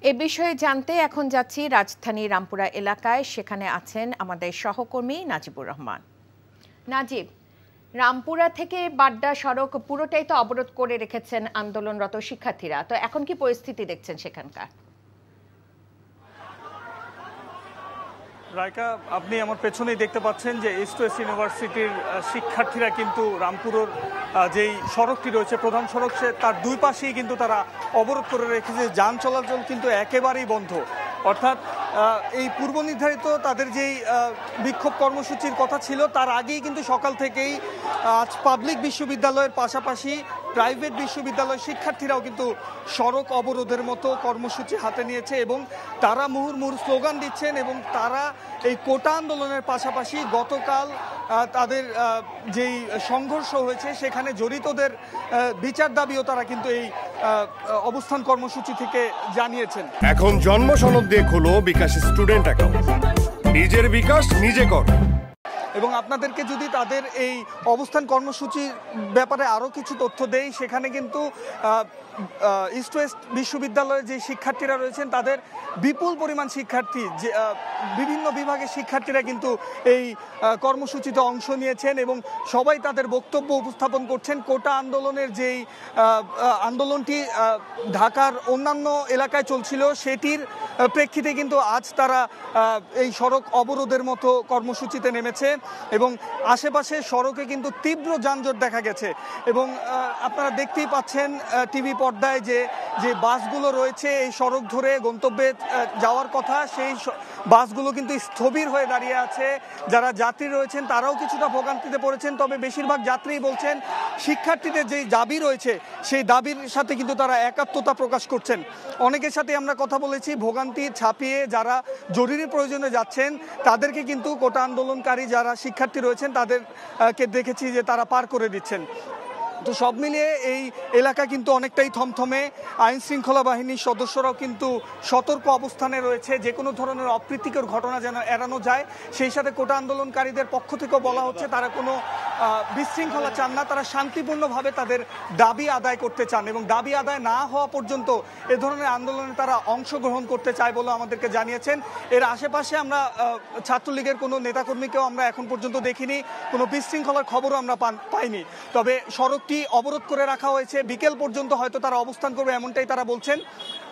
এ বিষয়ে জানতে এখন যাচ্ছি রাজধানীর রামপুরা এলাকায়। সেখানে আছেন আমাদের সহকর্মী নাজিবুর রহমান। নাজিব, রামপুরা থেকে বাড্ডা সড়ক পুরোটাই তো অবরোধ করে রেখেছেন আন্দোলনরত শিক্ষার্থীরা, তো এখন কি পরিস্থিতি দেখছেন সেখানকার? রাইকা, আপনি আমার পেছনেই দেখতে পাচ্ছেন যে ইস্ট ওয়েস্ট ইউনিভার্সিটির শিক্ষার্থীরা কিন্তু রামপুরের যেই সড়কটি রয়েছে প্রধান সড়ক তার দুই পাশেই কিন্তু তারা অবরোধ করে রেখেছে। যান চলাচল কিন্তু একেবারেই বন্ধ। অর্থাৎ এই পূর্ব নির্ধারিত তাদের যেই বিক্ষোভ কর্মসূচির কথা ছিল তার আগেই কিন্তু সকাল থেকেই আজ পাবলিক বিশ্ববিদ্যালয়ের পাশাপাশি প্রাইভেট বিশ্ববিদ্যালয়ের শিক্ষার্থীরাও কিন্তু সড়ক অবরোধের মতো কর্মসূচি হাতে নিয়েছে এবং তারা মুহুর্মুহু স্লোগান দিচ্ছেন এবং তারা এই কোটা আন্দোলনের পাশাপাশি গতকাল তাদের যেই সংঘর্ষ হয়েছে সেখানে জড়িতদের বিচার দাবিও তারা কিন্তু এই অবস্থান কর্মসূচি থেকে জানিয়েছেন। এখন জন্ম সনদ দিয়ে খোলো বিকাশ স্টুডেন্ট অ্যাকাউন্ট, নিজের বিকাশ নিজে কর। এবং আপনাদেরকে যদি তাদের এই অবস্থান কর্মসূচির ব্যাপারে আরও কিছু তথ্য দেই, সেখানে কিন্তু ইস্ট ওয়েস্ট বিশ্ববিদ্যালয়ের যে শিক্ষার্থীরা রয়েছেন তাদের বিপুল পরিমাণ শিক্ষার্থী, যে বিভিন্ন বিভাগের শিক্ষার্থীরা কিন্তু এই কর্মসূচিতে অংশ নিয়েছেন এবং সবাই তাদের বক্তব্য উপস্থাপন করছেন। কোটা আন্দোলনের যেই আন্দোলনটি ঢাকার অন্যান্য এলাকায় চলছিল সেটির প্রেক্ষিতে কিন্তু আজ তারা এই সড়ক অবরোধের মতো কর্মসূচিতে নেমেছে এবং আশেপাশে সড়কে কিন্তু তীব্র যানজট দেখা গেছে এবং আপনারা দেখতেই পাচ্ছেন টিভি পর্দায় যে বাসগুলো রয়েছে এই সড়ক ধরে গন্তব্যে যাওয়ার কথা, সেই বাসগুলো কিন্তু স্থবির হয়ে দাঁড়িয়ে আছে। যারা যাত্রী রয়েছেন তারাও কিছুটা ভোগান্তিতে পড়েছেন, তবে বেশিরভাগ যাত্রীই বলছেন শিক্ষার্থীদের যেই দাবি রয়েছে সেই দাবির সাথে কিন্তু তারা একাত্মতা প্রকাশ করছেন। অনেকের সাথে আমরা কথা বলেছি, ভোগান্তি ছাপিয়ে যারা জরুরি প্রয়োজনে যাচ্ছেন তাদেরকে কিন্তু কোটা আন্দোলনকারী যারা শিক্ষার্থী রয়েছেন তাদেরকে দেখেছি যে তারা পার করে দিচ্ছেন। তো সব মিলিয়ে এই এলাকা কিন্তু অনেকটাই থমথমে। আইন শৃঙ্খলা বাহিনীর সদস্যরাও কিন্তু সতর্ক অবস্থানে রয়েছে, যে কোনো ধরনের অপ্রীতিকর ঘটনা যেন এড়ানো যায়। সেই সাথে কোটা আন্দোলনকারীদের পক্ষ থেকেও বলা হচ্ছে তারা কোনো বিশৃঙ্খলা চান না, তারা শান্তিপূর্ণভাবে তাদের দাবি আদায় করতে চান এবং দাবি আদায় না হওয়া পর্যন্ত এ ধরনের আন্দোলনে তারা অংশগ্রহণ করতে চায় বলে আমাদেরকে জানিয়েছেন। এর আশেপাশে আমরা ছাত্রলীগের কোনো নেতাকর্মীকেও আমরা এখন পর্যন্ত দেখিনি, কোনো বিশৃঙ্খলার খবরও আমরা পাইনি। তবে সড়কটি অবরোধ করে রাখা হয়েছে, বিকেল পর্যন্ত হয়তো তারা অবস্থান করবে এমনটাই তারা বলছেন।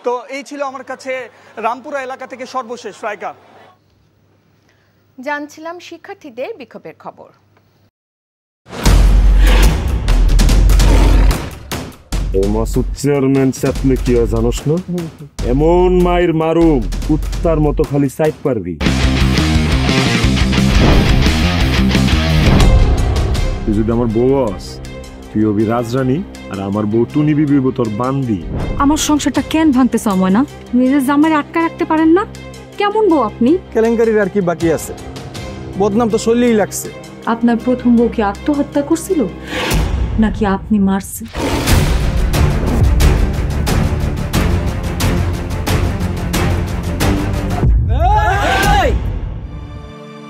তো এই ছিল আমার কাছে রামপুরা এলাকা থেকে সর্বশেষ। রায়কা, জানছিলাম শিক্ষার্থীদের বিক্ষোভের খবর। মাসুদ চেয়ারম্যান চাপলে কি হয় জানোস না? এমন মায়ের মারুম কুত্তার মতো খালি সাইড পারবি। তুই যদি আমার বউ আস, তুই হবি রাজরানী আর আমার বউ টুনি বিবি তোর বান্দি। আমার সংসারটা কেন ভাঙতে সময় না? নিজের জামাই আটকা রাখতে পারেন না? কেমন বউ আপনি? কেলেঙ্কারির আর কি বাকি আছে? বদনাম তো শৈলেই লাগছে। আপনার প্রথম বউ কি আত্মহত্যা করছিল নাকি আপনি মারছেন?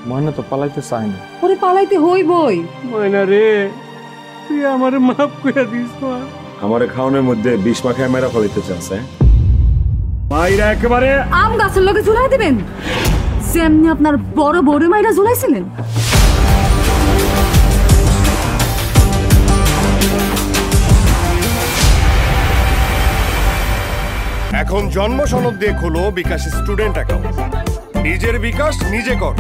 ময়না তো পালাইতে চায় না। ওরে পালাইতে হইবই। ময়না রে, তুই আমারে মাফ করে দিস। আমারে খাওয়ানোর মধ্যে বিষ মাখায় মেরা ফলাইতে চাচ্ছে। মাইরা একেবারে আম গাছের লগে ঝুলাই দিবেন যেমনি আপনার বড় বড় মাইরা ঝুলাইছিলেন। এখন জন্ম সনদ দিয়ে খোলো বিকাশ স্টুডেন্ট অ্যাকাউন্ট, নিজের বিকাশ নিজে কর।